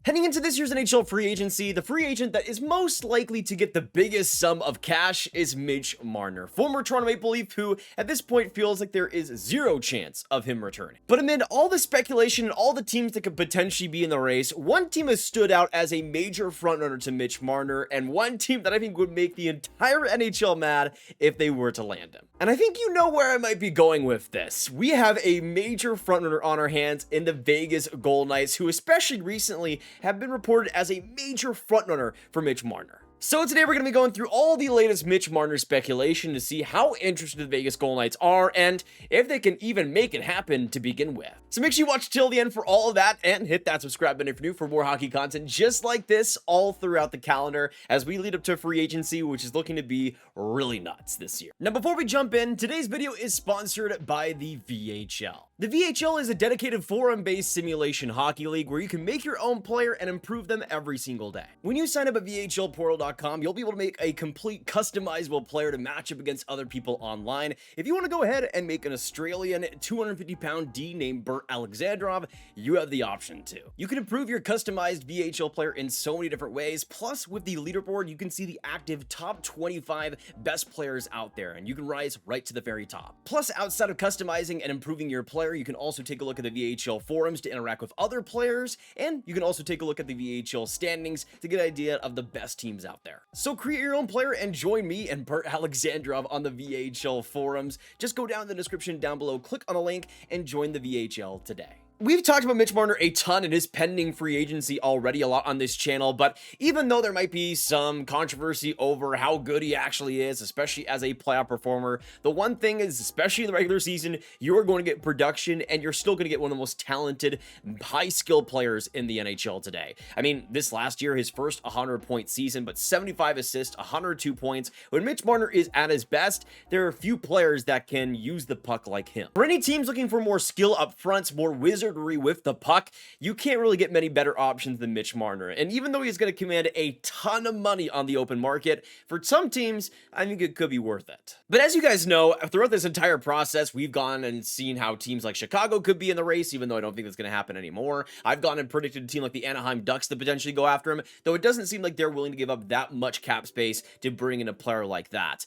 Heading into this year's NHL free agency, the free agent that is most likely to get the biggest sum of cash is Mitch Marner, former Toronto Maple Leaf who at this point feels like there is zero chance of him returning. But amid all the speculation and all the teams that could potentially be in the race, one team has stood out as a major frontrunner to Mitch Marner, and one team that I think would make the entire NHL mad if they were to land him. And I think you know where I might be going with this. We have a major frontrunner on our hands in the Vegas Golden Knights, who especially recently have been reported as a major frontrunner for Mitch Marner. So today we're going to be going through all the latest Mitch Marner speculation to see how interested the Vegas Golden Knights are and if they can even make it happen to begin with. So make sure you watch till the end for all of that and hit that subscribe button if you're new for more hockey content just like this all throughout the calendar as we lead up to free agency, which is looking to be really nuts this year. Now before we jump in, today's video is sponsored by the VHL. The VHL is a dedicated forum-based simulation hockey league where you can make your own player and improve them every single day. When you sign up at VHLportal.com, you'll be able to make a complete customizable player to match up against other people online. If you want to go ahead and make an Australian 250-pound D named Bert Alexandrov, you have the option to. You can improve your customized VHL player in so many different ways. Plus, with the leaderboard, you can see the active top 25 best players out there, and you can rise right to the very top. Plus, outside of customizing and improving your player, you can also take a look at the VHL forums to interact with other players, and you can also take a look at the VHL standings to get an idea of the best teams out there. So create your own player and join me and Bert Alexandrov on the VHL forums. Just go down in the description down below, click on a link, and join the VHL today. We've talked about Mitch Marner a ton in his pending free agency already a lot on this channel, but even though there might be some controversy over how good he actually is, especially as a playoff performer, the one thing is, especially in the regular season, you're going to get production and you're still going to get one of the most talented, high-skilled players in the NHL today. I mean, this last year, his first 100-point season, but 75 assists, 102 points. When Mitch Marner is at his best, there are few players that can use the puck like him. For any teams looking for more skill up front, more wizardry with the puck, you can't really get many better options than Mitch Marner. And even though he's going to command a ton of money on the open market, for some teams, I think it could be worth it. But as you guys know, throughout this entire process, we've gone and seen how teams like Chicago could be in the race, even though I don't think that's going to happen anymore. I've gone and predicted a team like the Anaheim Ducks to potentially go after him, though it doesn't seem like they're willing to give up that much cap space to bring in a player like that.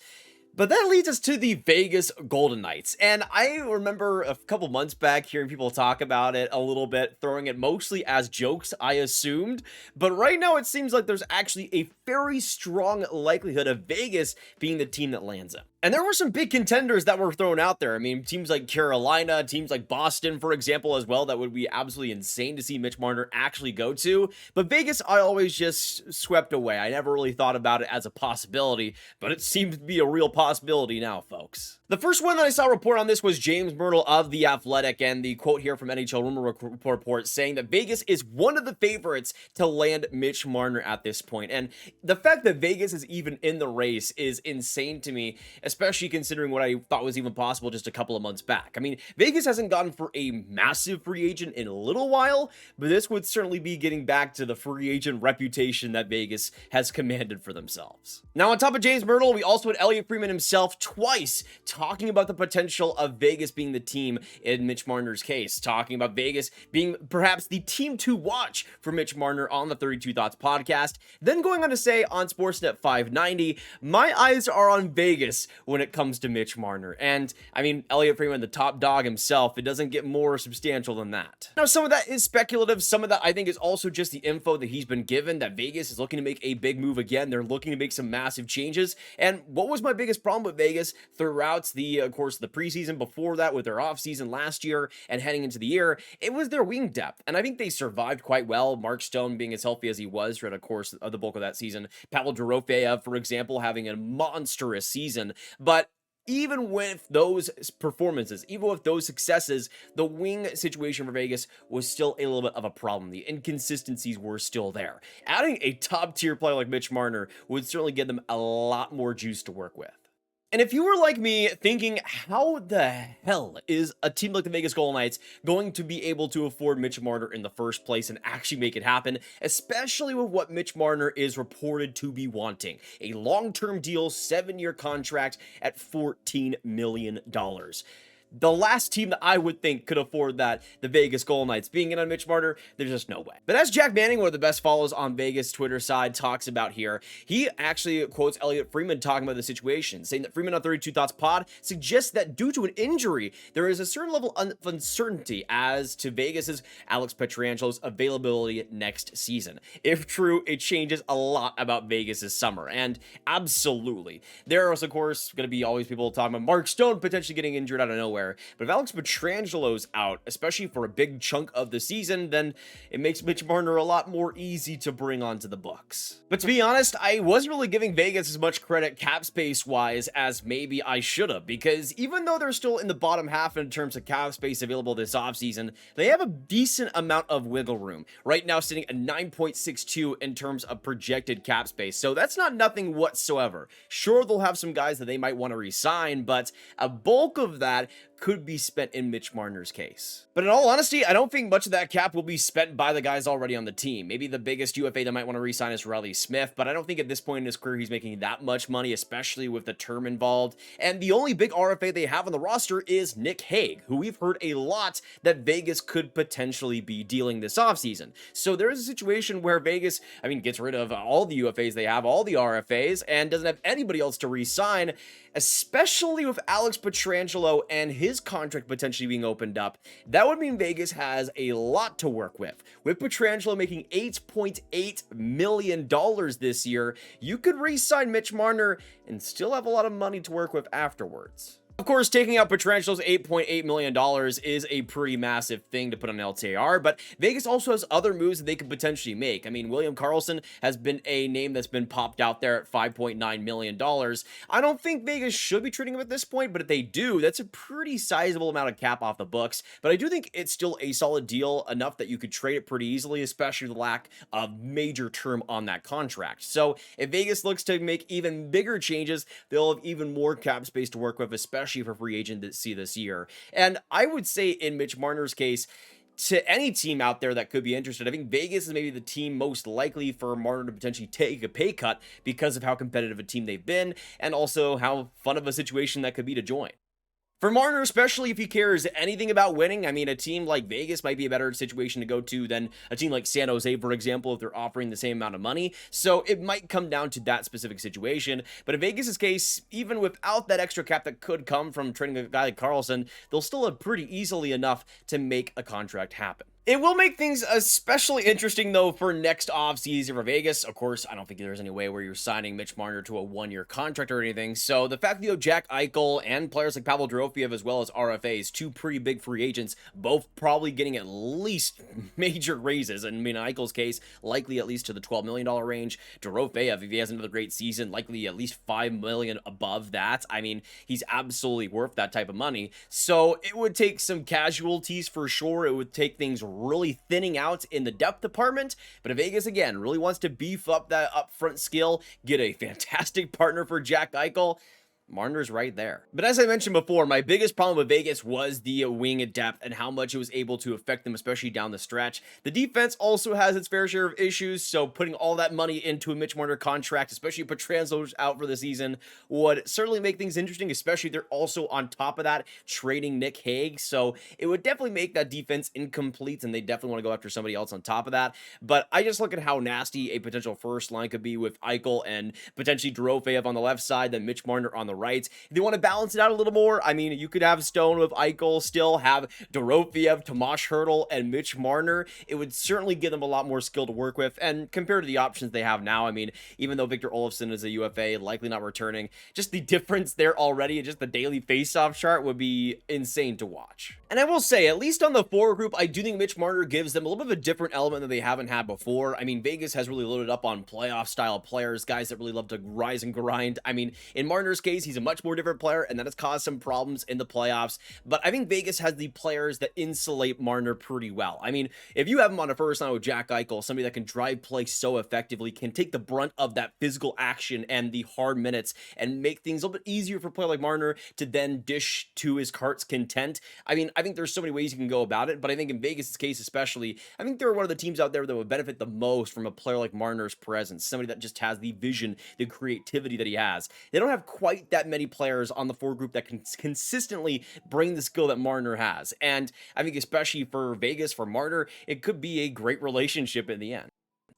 But that leads us to the Vegas Golden Knights, and I remember a couple months back hearing people talk about it a little bit, throwing it mostly as jokes, I assumed, but right now it seems like there's actually a very strong likelihood of Vegas being the team that lands him. And there were some big contenders that were thrown out there. I mean, teams like Carolina, teams like Boston, for example, as well, that would be absolutely insane to see Mitch Marner actually go to. But Vegas, I always just swept away. I never really thought about it as a possibility, but it seems to be a real possibility now, folks. The first one that I saw report on this was James Myrtle of The Athletic, and the quote here from NHL Rumor Report saying that Vegas is one of the favorites to land Mitch Marner at this point. And the fact that Vegas is even in the race is insane to me, especially considering what I thought was even possible just a couple of months back. I mean, Vegas hasn't gotten for a massive free agent in a little while, but this would certainly be getting back to the free agent reputation that Vegas has commanded for themselves. Now, on top of James Myrtle, we also had Elliotte Friedman himself twice talking about the potential of Vegas being the team in Mitch Marner's case, talking about Vegas being perhaps the team to watch for Mitch Marner on the 32 Thoughts podcast, then going on to say on Sportsnet 590, my eyes are on Vegas when it comes to Mitch Marner. And I mean, Elliotte Friedman, the top dog himself, it doesn't get more substantial than that. Now, some of that is speculative. Some of that I think is also just the info that he's been given that Vegas is looking to make a big move again. They're looking to make some massive changes. And what was my biggest problem with Vegas throughout the, of course, the preseason, before that with their offseason last year and heading into the year, it was their wing depth. And I think they survived quite well. Mark Stone being as healthy as he was throughout, of course, the bulk of that season. Pavel Dorofeyev, for example, having a monstrous season. But even with those performances, even with those successes, the wing situation for Vegas was still a little bit of a problem. The inconsistencies were still there. Adding a top-tier player like Mitch Marner would certainly give them a lot more juice to work with. And if you were like me thinking, how the hell is a team like the Vegas Golden Knights going to be able to afford Mitch Marner in the first place and actually make it happen, especially with what Mitch Marner is reported to be wanting? A long-term deal, 7-year contract at $14 million. the last team that I would think could afford that, the Vegas Golden Knights. Being in on Mitch Marner, there's just no way. But as Jack Manning, one of the best follows on Vegas Twitter side, talks about here, he actually quotes Elliot Freeman talking about the situation, saying that Freeman on 32 Thoughts Pod suggests that due to an injury, there is a certain level of uncertainty as to Vegas's Alex Pietrangelo's availability next season. If true, it changes a lot about Vegas's summer, and absolutely. There is, of course, going to be always people talking about Mark Stone potentially getting injured out of nowhere, but if Alex Pietrangelo's out, especially for a big chunk of the season, then it makes Mitch Marner a lot more easy to bring onto the books. But to be honest, I wasn't really giving Vegas as much credit cap space wise as maybe I should have, because even though they're still in the bottom half in terms of cap space available this offseason, they have a decent amount of wiggle room. Right now sitting at 9.62 in terms of projected cap space, so that's not nothing whatsoever. Sure, they'll have some guys that they might want to re-sign, but a bulk of that could be spent in Mitch Marner's case. But in all honesty, I don't think much of that cap will be spent by the guys already on the team. Maybe the biggest UFA that might want to re-sign is Riley Smith, but I don't think at this point in his career he's making that much money, especially with the term involved. And the only big RFA they have on the roster is Nick Hague, who we've heard a lot that Vegas could potentially be dealing this offseason. So there is a situation where Vegas, gets rid of all the UFAs they have, all the RFAs, and doesn't have anybody else to re-sign, especially with Alex Pietrangelo and his contract potentially being opened up. That would mean Vegas has a lot to work with. With Pietrangelo making $8.8 million this year, you could re-sign Mitch Marner and still have a lot of money to work with afterwards. Of course, taking out Pietrangelo's $8.8 million is a pretty massive thing to put on LTIR, but Vegas also has other moves that they could potentially make. William Karlsson has been a name that's been popped out there at $5.9 million. I don't think Vegas should be trading him at this point, but if they do, that's a pretty sizable amount of cap off the books. But I do think it's still a solid deal, enough that you could trade it pretty easily, especially the lack of major term on that contract. So if Vegas looks to make even bigger changes, they'll have even more cap space to work with, especially for free agent to see this year. And I would say in Mitch Marner's case, to any team out there that could be interested, I think Vegas is maybe the team most likely for Marner to potentially take a pay cut because of how competitive a team they've been and also how fun of a situation that could be to join. For Marner, especially if he cares anything about winning, a team like Vegas might be a better situation to go to than a team like San Jose, for example, if they're offering the same amount of money. So it might come down to that specific situation. But in Vegas's case, even without that extra cap that could come from trading a guy like Karlsson, they'll still have pretty easily enough to make a contract happen. It will make things especially interesting, though, for next offseason for Vegas. Of course, I don't think there's any way where you're signing Mitch Marner to a one-year contract or anything. So the fact that you have Jack Eichel and players like Pavel Dorofeyev as well as RFAs, two pretty big free agents, both probably getting at least major raises. In Eichel's case, likely at least to the $12 million range. Dorofeyev, if he has another great season, likely at least $5 million above that. He's absolutely worth that type of money. So it would take some casualties for sure. It would take things really thinning out in the depth department, but if Vegas again really wants to beef up that upfront skill, get a fantastic partner for Jack Eichel, Marner's right there. But as I mentioned before, my biggest problem with Vegas was the wing depth and how much it was able to affect them, especially down the stretch. The defense also has its fair share of issues, so putting all that money into a Mitch Marner contract, especially if Pietrangelo's out for the season, would certainly make things interesting, especially if they're also on top of that trading Nick Hague. So it would definitely make that defense incomplete, and they definitely want to go after somebody else on top of that. But I just look at how nasty a potential first line could be with Eichel and potentially Dorofeyev on the left side, then Mitch Marner on the right. If they want to balance it out a little more, you could have Stone with Eichel, still have Dorofeyev, Tomas Hertl, and Mitch Marner. It would certainly give them a lot more skill to work with, and compared to the options they have now, even though Victor Olofsson is a UFA, likely not returning, just the difference there already, and just the daily face-off chart would be insane to watch. And I will say, at least on the forward group, I do think Mitch Marner gives them a little bit of a different element that they haven't had before. Vegas has really loaded up on playoff-style players, guys that really love to rise and grind. In Marner's case, he's a much more different player, and that has caused some problems in the playoffs, but I think Vegas has the players that insulate Marner pretty well. If you have him on a first line with Jack Eichel, somebody that can drive play so effectively, can take the brunt of that physical action and the hard minutes, and make things a little bit easier for a player like Marner to then dish to his heart's content. I think there's so many ways you can go about it, but I think in Vegas' case especially, I think they're one of the teams out there that would benefit the most from a player like Marner's presence, somebody that just has the vision, the creativity that he has. They don't have quite that that many players on the forward group that can consistently bring the skill that Marner has. And I think especially for Vegas, for Marner, it could be a great relationship in the end.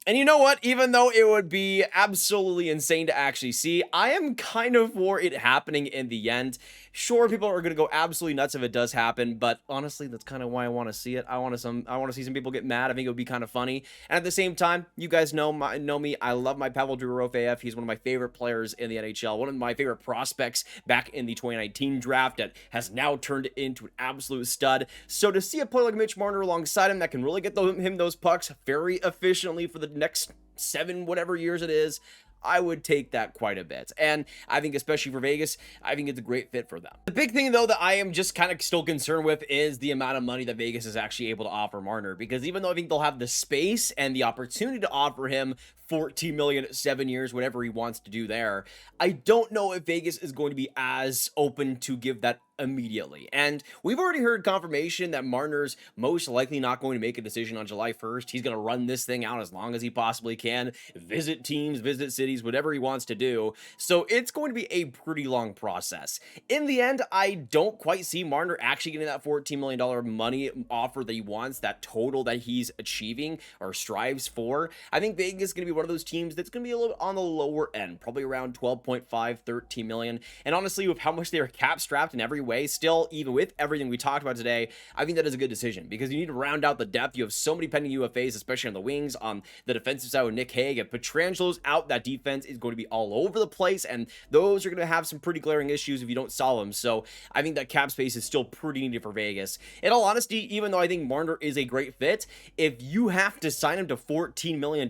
And you know what? Even though it would be absolutely insane to actually see, I am kind of for it happening in the end. Sure, people are going to go absolutely nuts if it does happen, but honestly, that's kind of why I want to see it. I want to see some people get mad. I think it would be kind of funny. And at the same time, you guys know me. I love my Pavel Durofeyev. He's one of my favorite players in the NHL. One of my favorite prospects back in the 2019 draft that has now turned into an absolute stud. So to see a player like Mitch Marner alongside him that can really get him those pucks very efficiently for the next 7 whatever years it is, I would take that quite a bit. And I think especially for Vegas, I think it's a great fit for them. The big thing though that I am just kind of still concerned with is the amount of money that Vegas is actually able to offer Marner, because even though I think they'll have the space and the opportunity to offer him $14 million, 7 years, whatever he wants to do there, I don't know if Vegas is going to be as open to give that immediately. And we've already heard confirmation that Marner's most likely not going to make a decision on July 1st. He's going to run this thing out as long as he possibly can, visit teams, visit cities, whatever he wants to do. So it's going to be a pretty long process. In the end, I don't quite see Marner actually getting that $14 million money offer that he wants, that total that he's achieving or strives for. I think Vegas is going to be one of those teams that's going to be a little on the lower end, probably around 12.5, 13 million. And honestly, with how much they are cap strapped in every way, still, even with everything we talked about today, I think that is a good decision, because you need to round out the depth. You have so many pending UFAs, especially on the wings. On the defensive side with Nick Hague, if Pietrangelo's out, that defense is going to be all over the place, and those are going to have some pretty glaring issues if you don't solve them. So I think that cap space is still pretty needed for Vegas. In all honesty, even though I think Marner is a great fit, if you have to sign him to $14 million,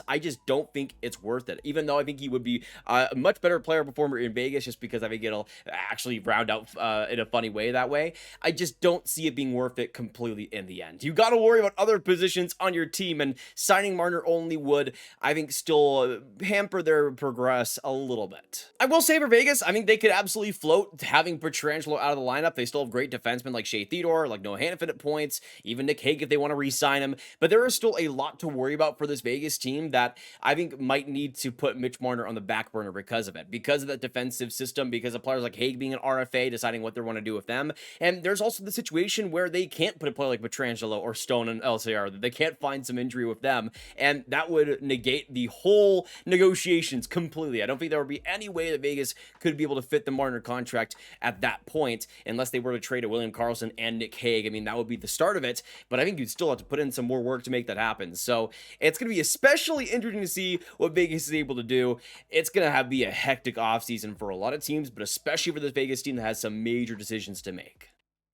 I just don't think it's worth it, even though I think he would be a much better player performer in Vegas, just because I think it'll actually round out in a funny way that way. I just don't see it being worth it completely in the end. You got to worry about other positions on your team, and signing Marner only would, I think, still hamper their progress a little bit. I will say for Vegas, I think they could absolutely float having Pietrangelo out of the lineup. They still have great defensemen like Shea Theodore, like Noah Hannafin at points, even Nick Hague if they want to re-sign him, but there is still a lot to worry about for this Vegas team that I think might need to put Mitch Marner on the back burner because of it, because of that defensive system, because of players like Hague being an RFA, deciding what they want to do with them. And there's also the situation where they can't put a player like Pietrangelo or Stone and LCR, that they can't find some injury with them, and that would negate the whole negotiations completely. I don't think there would be any way that Vegas could be able to fit the Marner contract at that point, unless they were to trade a William Karlsson and Nick Hague. I mean, that would be the start of it, but I think you'd still have to put in some more work to make that happen. So it's going to be especially interesting to see what Vegas is able to do. It's going to be a hectic offseason for a lot of teams, but especially for this Vegas team that has some major decisions to make.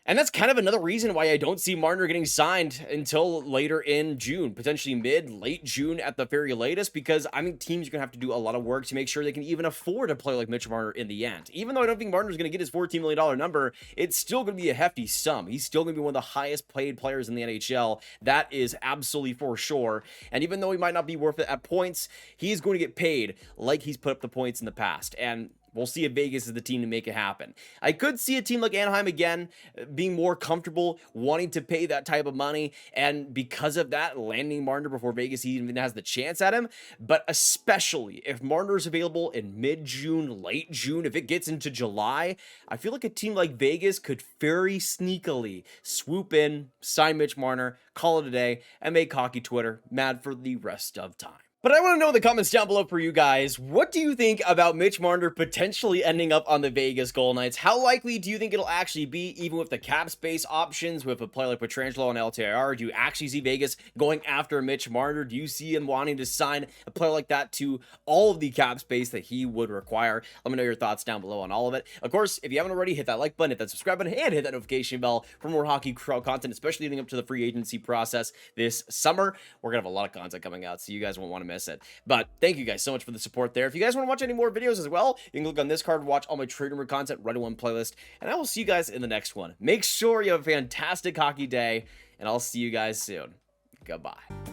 And that's kind of another reason why I don't see Marner getting signed until later in June, potentially late June at the very latest, because I think teams are going to have to do a lot of work to make sure they can even afford a player like Mitch Marner in the end. Even though I don't think Marner's going to get his $14 million number, it's still going to be a hefty sum. He's still going to be one of the highest paid players in the NHL. That is absolutely for sure. And even though he might not be worth it at points, he's going to get paid like he's put up the points in the past. And we'll see if Vegas is the team to make it happen. I could see a team like Anaheim again being more comfortable wanting to pay that type of money, and because of that, landing Marner before Vegas even has the chance at him. But especially if Marner is available in mid-June, late June, if it gets into July, I feel like a team like Vegas could very sneakily swoop in, sign Mitch Marner, call it a day, and make hockey Twitter mad for the rest of time. But I want to know in the comments down below for you guys, what do you think about Mitch Marner potentially ending up on the Vegas Golden Knights? How likely do you think it'll actually be, even with the cap space options, with a player like Pietrangelo and LTIR? Do you actually see Vegas going after Mitch Marner? Do you see him wanting to sign a player like that to all of the cap space that he would require? Let me know your thoughts down below on all of it. Of course, if you haven't already, hit that like button, hit that subscribe button, and hit that notification bell for more hockey content, especially leading up to the free agency process this summer. We're going to have a lot of content coming out, so you guys won't want to miss it. But thank you guys so much for the support there. If you guys want to watch any more videos as well, you can click on this card and watch all my trade rumor content right in one playlist, and I will see you guys in the next one. Make sure you have a fantastic hockey day, and I'll see you guys soon. Goodbye.